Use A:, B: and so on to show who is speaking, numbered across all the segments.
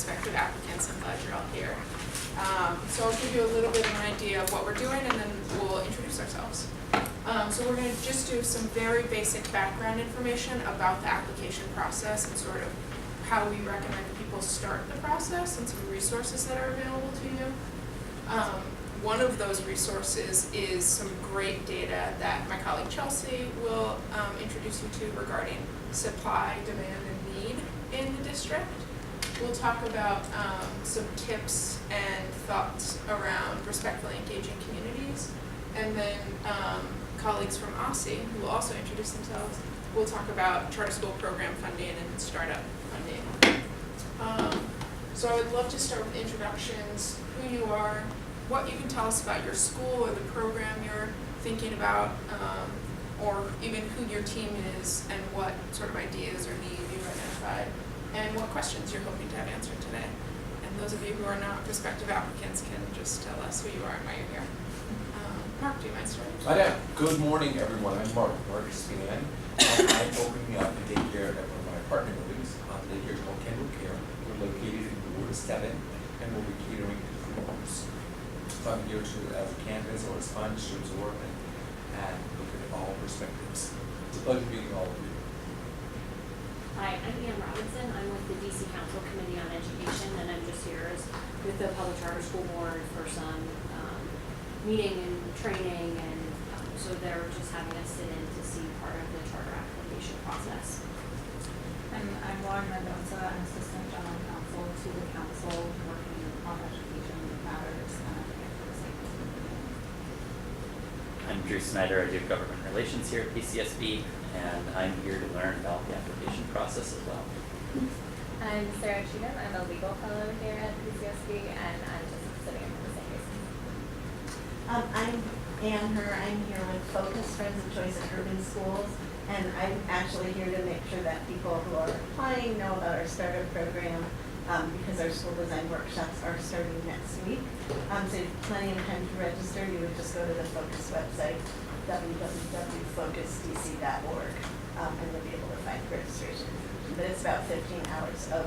A: prospective applicants. I'm glad you're all here. So I'll give you a little bit of an idea of what we're doing, and then we'll introduce ourselves. So we're going to just do some very basic background information about the application process and sort of how we recommend people start the process and some resources that are available to you. One of those resources is some great data that my colleague Chelsea will introduce you to regarding supply, demand, and need in the district. We'll talk about some tips and thoughts around respectfully engaging communities. And then colleagues from OSSI, who will also introduce themselves, will talk about charter school program funding and startup funding. So I would love to start with introductions, who you are, what you can tell us about your school or the program you're thinking about, or even who your team is and what sort of ideas or needs you've identified, and what questions you're hoping to have answered today. And those of you who are not prospective applicants can just tell us who you are and why you're here. Mark, do you mind starting?
B: Good morning, everyone. I'm Mark Spinan. I'm opening up a daycare at one of my apartment buildings. The daycare is called Kendall Care. We're located in Ward 7, and we'll be catering to group homes. So I'm here to, as a campus or a sponge, to absorb and look at all perspectives. It's a pleasure meeting all of you.
C: Hi, I'm Ann Robinson. I'm with the DC Council Committee on Education, and I'm just here with the Public Charter School Board for some meeting and training, and so they're just having us sit in to see part of the charter application process.
D: I'm Lauren Mendoza. I'm Assistant General Counsel to the Council, working on education matters and advocate for the safety of the community.
E: I'm Drew Snyder. I do government relations here at PCSB, and I'm here to learn about the application process as well.
F: I'm Sarah Cheatham. I'm a legal fellow here at PCSB, and I'm just sitting in for the same reason.
G: I'm Ann Herr. I'm here with Focus Friends of Choice in Urban Schools, and I'm actually here to make sure that people who are applying know about our startup program, because our school design workshops are starting next week. So you have plenty of time to register. You would just go to the Focus website, www.focusdc.org, and you'll be able to find registration. But it's about 15 hours of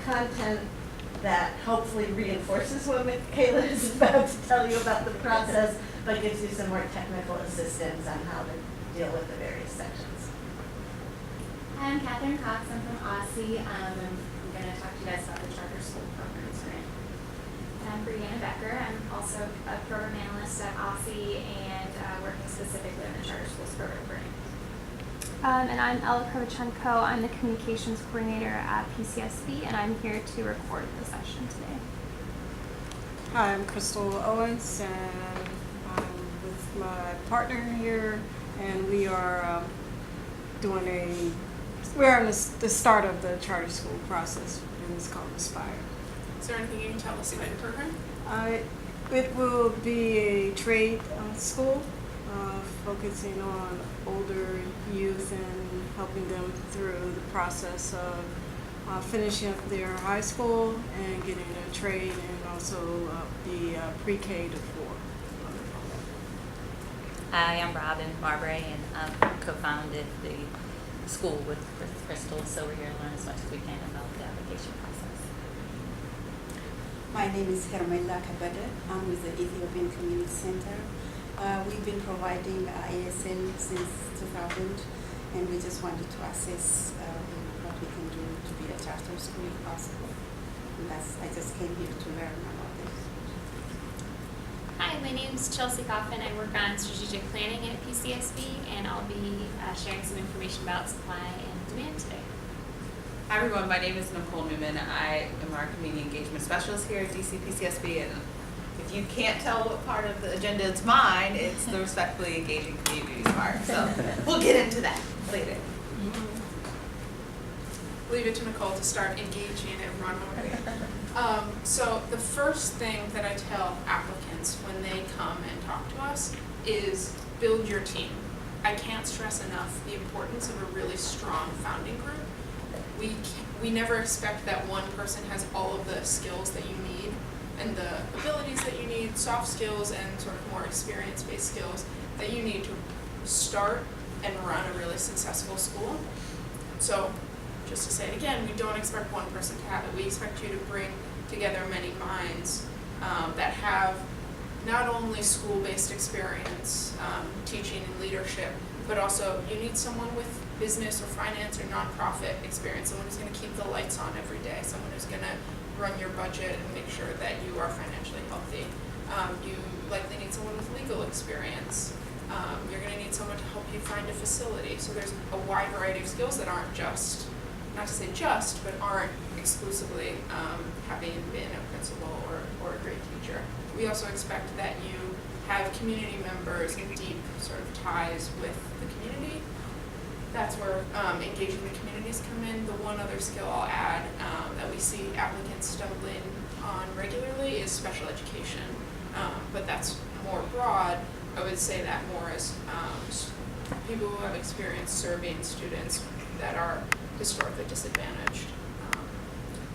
G: content that hopefully reinforces what Michaela is about to tell you about the process, but gives you some more technical assistance on how to deal with the various sections.
F: I'm Catherine Cox. I'm from OSSI. I'm going to talk to you guys about the charter school programs grant. And I'm Brianna Becker. I'm also a program analyst at OSSI and working specifically on the charter schools program grant.
H: And I'm Ella Kravchenko. I'm the communications coordinator at PCSB, and I'm here to record the session today.
I: Hi, I'm Crystal Owens, and I'm with my partner here, and we are we're on the start of the charter school process, and it's called Aspire.
A: Is there anything you can tell us about your program?
I: It will be a trade school, focusing on older youth and helping them through the process of finishing up their high school and getting a trade, and also the pre-K to 4.
J: Hi, I'm Robin Marbury, and I co-founded the school with Crystal, so we're here to learn as much as we can about the application process.
K: My name is Hermela Kabada. I'm with the Ethiopian Community Center. We've been providing ASL since 2000, and we just wanted to assess what we can do to be a charter school if possible. And I just came here to learn about this.
L: Hi, my name is Chelsea Coffin. I work on strategic planning at PCSB, and I'll be sharing some information about supply and demand today.
M: Hi everyone, my name is Nicole Newman. I am our community engagement specialist here at DC PCSB, and if you can't tell what part of the agenda is mine, it's the respectfully engaging communities part. So we'll get into that later.
A: Leave it to Nicole to start engaging and run already. So the first thing that I tell applicants when they come and talk to us is build your team. I can't stress enough the importance of a really strong founding group. We never expect that one person has all of the skills that you need and the abilities that you need, soft skills and sort of more experience-based skills that you need to start and run a really successful school. So just to say it again, we don't expect one person to have it. We expect you to bring together many minds that have not only school-based experience, teaching and leadership, but also you need someone with business or finance or nonprofit experience, someone who's going to keep the lights on every day, someone who's going to run your budget and make sure that you are financially healthy. You likely need someone with legal experience. You're going to need someone to help you find a facility. So there's a wide variety of skills that aren't just, not to say just, but aren't exclusively having been a principal or a great teacher. We also expect that you have community members and deep sort of ties with the community. That's where engaging the communities come in. The one other skill I'll add that we see applicants stumbling on regularly is special education, but that's more broad. I would say that more as people who have experience serving students that are historically disadvantaged.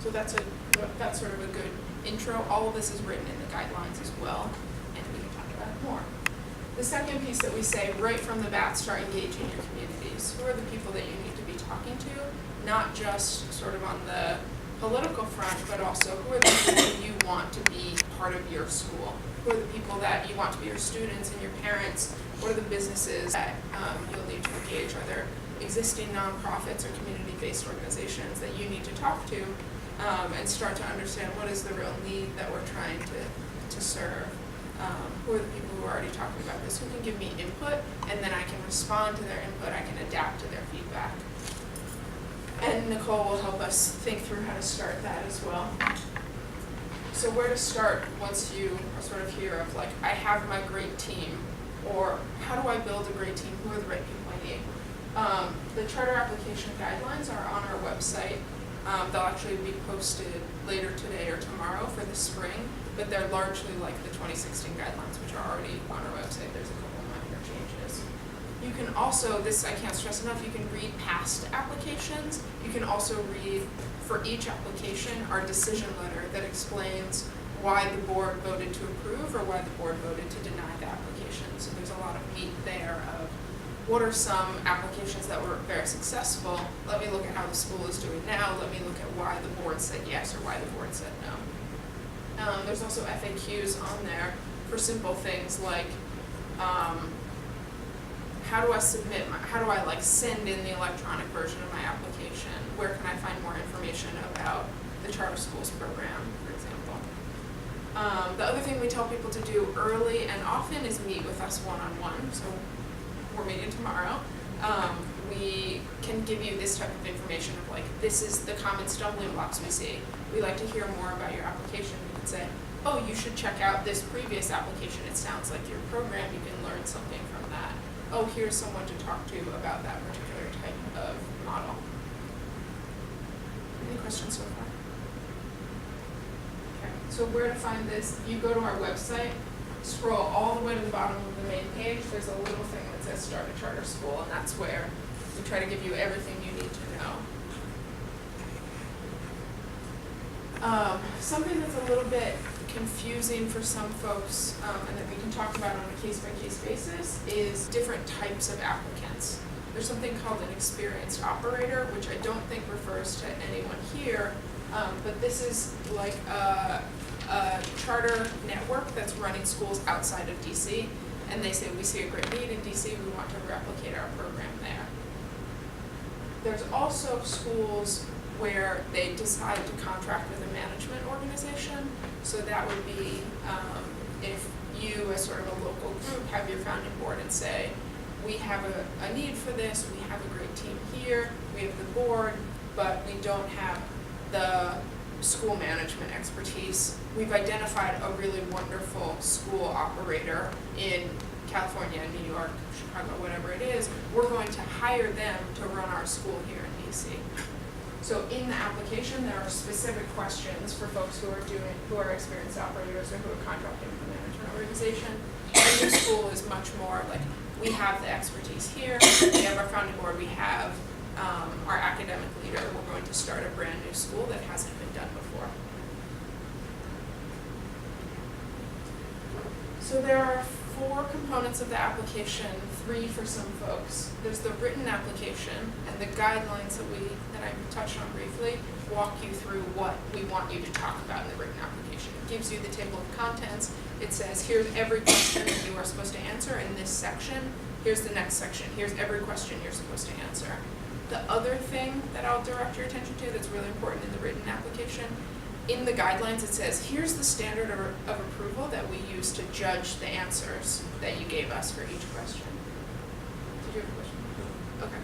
A: So that's sort of a good intro. All of this is written in the guidelines as well, and we can talk about it more. The second piece that we say right from the bat, start engaging your communities. Who are the people that you need to be talking to? Not just sort of on the political front, but also who are the people you want to be part of your school? Who are the people that you want to be your students and your parents? What are the businesses that you'll need to engage? Are there existing nonprofits or community-based organizations that you need to talk to and start to understand what is the real need that we're trying to serve? Who are the people who are already talking about this? Who can give me input, and then I can respond to their input, I can adapt to their feedback. And Nicole will help us think through how to start that as well. So where to start once you are sort of here of like, I have my great team, or how do I build a great team? Who are the right people I need? The charter application guidelines are on our website. They'll actually be posted later today or tomorrow for the spring, but they're largely like the 2016 guidelines, which are already on our website. There's a couple minor changes. You can also, this I can't stress enough, you can read past applications. You can also read, for each application, our decision letter that explains why the board voted to approve or why the board voted to deny the application. So there's a lot of meat there of what are some applications that were very successful. Let me look at how the school is doing now. Let me look at why the board said yes or why the board said no. There's also FAQs on there for simple things like how do I submit how do I like send in the electronic version of my application? Where can I find more information about the charter schools program, for example? The other thing we tell people to do early and often is meet with us one-on-one. So we're meeting tomorrow. We can give you this type of information of like, this is the common stumbling blocks we see. We like to hear more about your application. We can say, oh, you should check out this previous application. It sounds like your program. You can learn something from that. Oh, here's someone to talk to about that particular type of model. Any questions so far? Okay, so where to find this? You go to our website, scroll all the way to the bottom of the main page. There's a little thing that says Start a Charter School, and that's where we try to give you everything you need to know. Something that's a little bit confusing for some folks, and that we can talk about on a case-by-case basis, is different types of applicants. There's something called an experienced operator, which I don't think refers to anyone here, but this is like a charter network that's running schools outside of DC, and they say, we see a great need in DC, we want to replicate our program there. There's also schools where they decide to contract with a management organization. So that would be if you, as sort of a local group, have your founding board and say, we have a need for this, we have a great team here, we have the board, but we don't have the school management expertise. We've identified a really wonderful school operator in California, New York, Chicago, whatever it is. We're going to hire them to run our school here in DC. So in the application, there are specific questions for folks who are experienced operators or who are contracting with the management organization. And your school is much more like, we have the expertise here, we have our founding board, we have our academic leader, we're going to start a brand new school that hasn't been done before. So there are 4 components of the application, 3 for some folks. There's the written application, and the guidelines that I touched on briefly walk you through what we want you to talk about in the written application. It gives you the table of contents. It says, here's every question that you are supposed to answer in this section. Here's the next section. Here's every question you're supposed to answer. The other thing that I'll direct your attention to that's really important in the written application, in the guidelines it says, here's the standard of approval that we use to judge the answers that you gave us for each question. Did you have a question? Okay.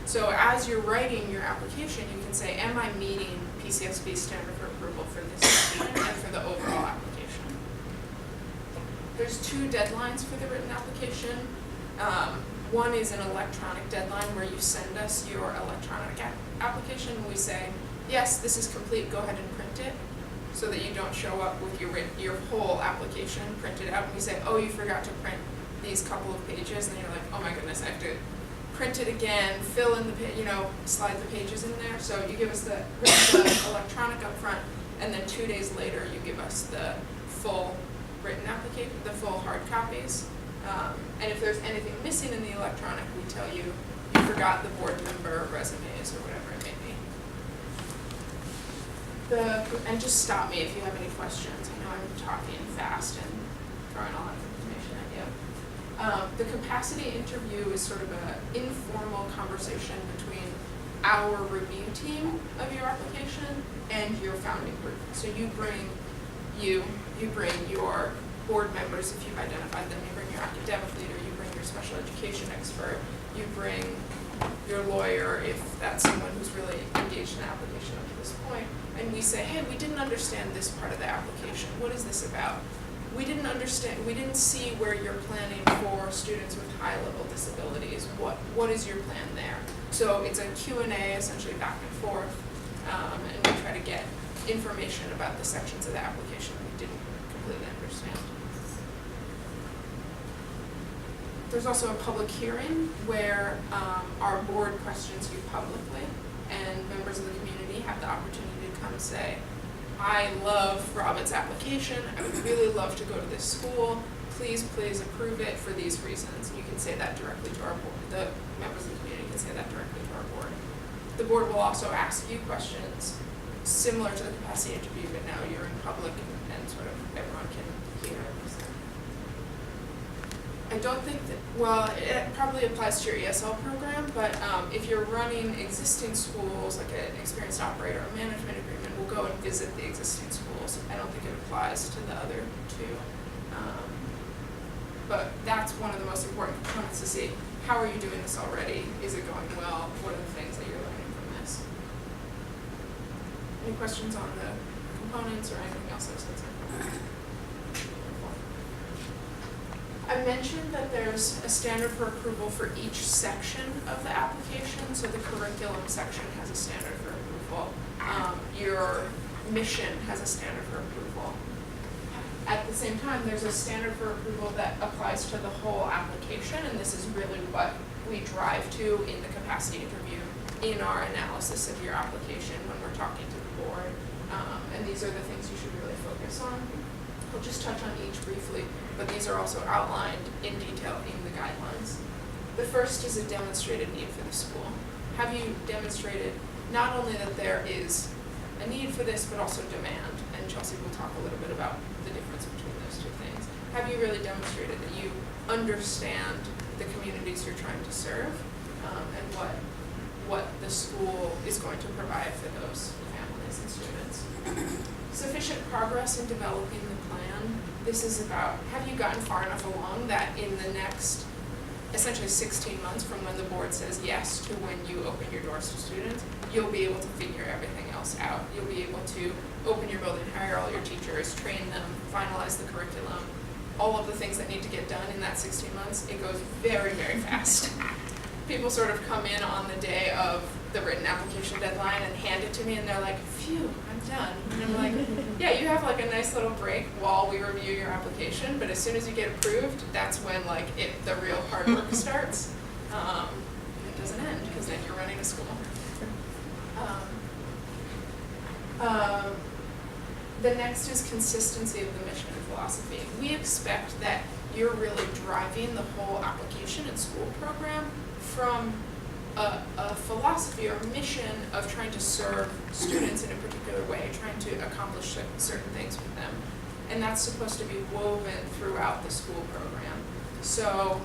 A: So as you're writing your application, you can say, am I meeting PCSB's standard for approval for this section and for the overall application? There's 2 deadlines for the written application. One is an electronic deadline where you send us your electronic application and we say, yes, this is complete, go ahead and print it, so that you don't show up with your whole application printed out and we say, oh, you forgot to print these couple of pages, and then you're like, oh my goodness, I have to print it again, fill in the, slide the pages in there. So you give us the electronic up front, and then 2 days later you give us the full written application, the full hard copies. And if there's anything missing in the electronic, we tell you you forgot the board member resumes or whatever it may be. And just stop me if you have any questions. I know I'm talking fast and throwing a lot of information at you. The capacity interview is sort of an informal conversation between our review team of your application and your founding group. So you bring your board members if you've identified them, you bring your academic leader, you bring your special education expert, you bring your lawyer if that's someone who's really engaged in the application up to this point, and we say, hey, we didn't understand this part of the application. What is this about? We didn't see where you're planning for students with high-level disabilities. What is your plan there? So it's a Q&A, essentially back and forth, and we try to get information about the sections of the application that we didn't completely understand. There's also a public hearing where our board questions you publicly, and members of the community have the opportunity to come say, I love Robin's application, I would really love to go to this school, please approve it for these reasons. You can say that directly to our board. The members of the community can say that directly to our board. The board will also ask you questions similar to the capacity interview, but now you're in public and sort of everyone can hear everything. I don't think that, well, it probably applies to your ESL program, but if you're running existing schools, like an experienced operator or management agreement, we'll go and visit the existing schools. I don't think it applies to the other 2. But that's one of the most important components to see, how are you doing this already? Is it going well? What are the things that you're learning from this? Any questions on the components or anything else I was concerned? I mentioned that there's a standard for approval for each section of the application. So the curriculum section has a standard for approval. Your mission has a standard for approval. At the same time, there's a standard for approval that applies to the whole application, and this is really what we drive to in the capacity interview in our analysis of your application when we're talking to the board. And these are the things you should really focus on. I'll just touch on each briefly, but these are also outlined in detail in the guidelines. The first is a demonstrated need for the school. Have you demonstrated not only that there is a need for this, but also demand? And Chelsea will talk a little bit about the difference between those 2 things. Have you really demonstrated that you understand the communities you're trying to serve, and what the school is going to provide for those families and students? Sufficient progress in developing the plan. This is about, have you gotten far enough along that in the next, essentially 16 months from when the board says yes to when you open your doors to students, you'll be able to figure everything else out. You'll be able to open your building, hire all your teachers, train them, finalize the curriculum, all of the things that need to get done in that 16 months. It goes very, very fast. People sort of come in on the day of the written application deadline and hand it to me, and they're like, phew, I'm done. And I'm like, yeah, you have like a nice little break while we review your application, but as soon as you get approved, that's when like the real hard work starts. It doesn't end, because then you're running a school. The next is consistency of the mission and philosophy. We expect that you're really driving the whole application and school program from a philosophy or mission of trying to serve students in a particular way, trying to accomplish certain things with them. And that's supposed to be woven throughout the school program. So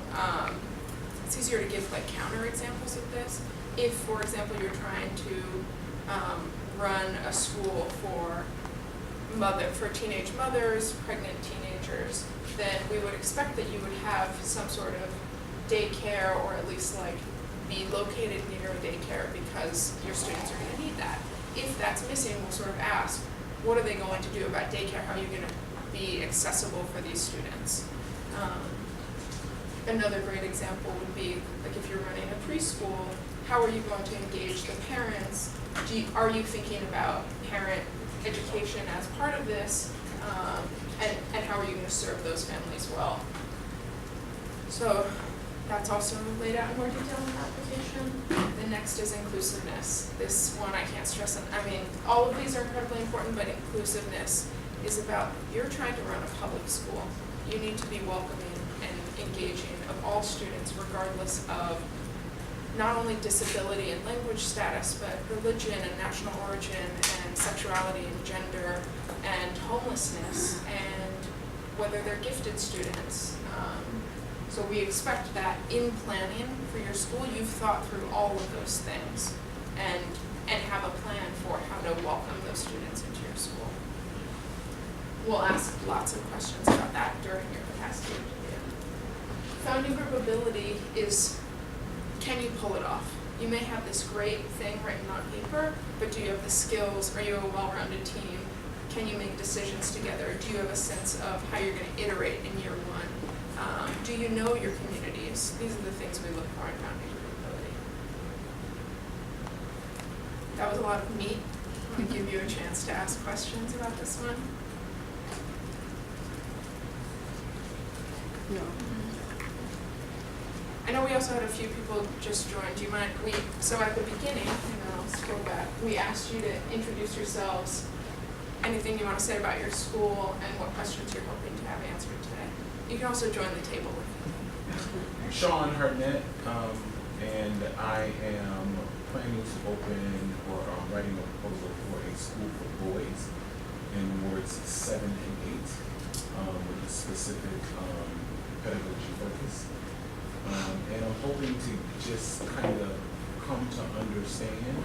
A: it's easier to give like counter examples of this. If, for example, you're trying to run a school for teenage mothers, pregnant teenagers, then we would expect that you would have some sort of daycare, or at least like be located near a daycare because your students are going to need that. If that's missing, we'll sort of ask, what are they going to do about daycare? How are you going to be accessible for these students? Another great example would be like if you're running a preschool, how are you going to engage the parents? Are you thinking about parent education as part of this? And how are you going to serve those families well? So that's also laid out in more detail in the application. The next is inclusiveness. This one I can't stress enough. I mean, all of these are incredibly important, but inclusiveness is about, you're trying to run a public school. You need to be welcoming and engaging of all students, regardless of not only disability and language status, but religion and national origin and sexuality and gender and homelessness and whether they're gifted students. So we expect that in planning for your school, you've thought through all of those things and have a plan for how to welcome those students into your school. We'll ask lots of questions about that during your capacity review. Founding group ability is, can you pull it off? You may have this great thing written on paper, but do you have the skills? Are you a well-rounded team? Can you make decisions together? Do you have a sense of how you're going to iterate in year one? Do you know your communities? These are the things we look for in founding group ability. That was a lot of meat. I'm going to give you a chance to ask questions about this one.
I: No.
A: I know we also had a few people just join. Do you mind? So at the beginning, I'll scroll back. We asked you to introduce yourselves, anything you want to say about your school, and what questions you're hoping to have answered today. You can also join the table with me.
B: Sean Hartnett, and I am planning to open or writing a proposal for a school for boys in wards 7 and 8 with a specific pedagogy focus. And I'm hoping to just kind of come to understand,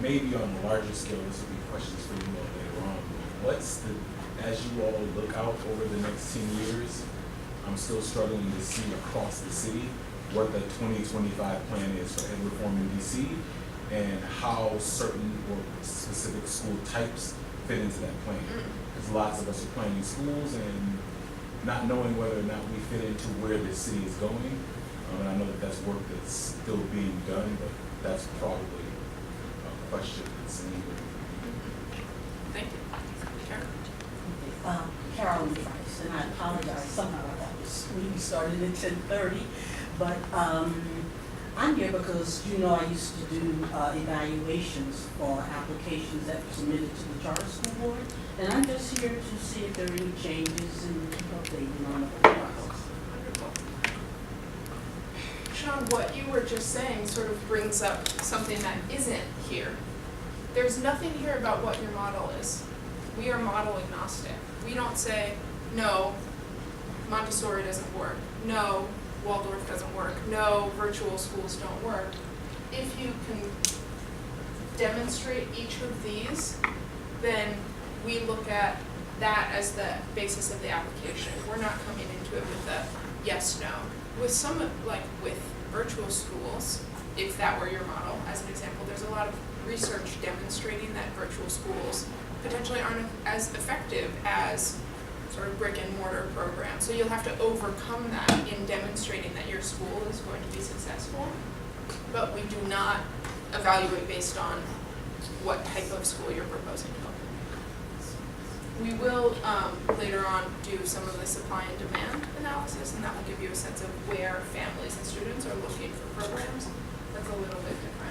B: maybe on a larger scale, this will be questions for you all later on, as you all look out over the next 10 years, I'm still struggling to see across the city what the 2025 plan is for ed reform in DC and how certain or specific school types fit into that plan. Because lots of us are planning schools and not knowing whether or not we fit into where the city is going. And I know that that's work that's still being done, but that's probably a question that's needed.
A: Thank you. Karen.
N: Carolyn Price, and I apologize, somehow I thought this meeting started at 10:30, but I'm here because, I used to do evaluations for applications that were submitted to the charter school board, and I'm just here to see if there are any changes and keep updating on the process.
A: Wonderful. Sean, what you were just saying sort of brings up something that isn't here. There's nothing here about what your model is. We are model agnostic. We don't say, no, Montessori doesn't work. No, Waldorf doesn't work. No, virtual schools don't work. If you can demonstrate each of these, then we look at that as the basis of the application. We're not coming into it with a yes, no. With some, like with virtual schools, if that were your model, as an example, there's a lot of research demonstrating that virtual schools potentially aren't as effective as sort of brick and mortar programs. So you'll have to overcome that in demonstrating that your school is going to be successful. But we do not evaluate based on what type of school you're proposing to open. We will later on do some of the supply and demand analysis, and that will give you a sense of where families and students are looking for programs. That's a little bit different.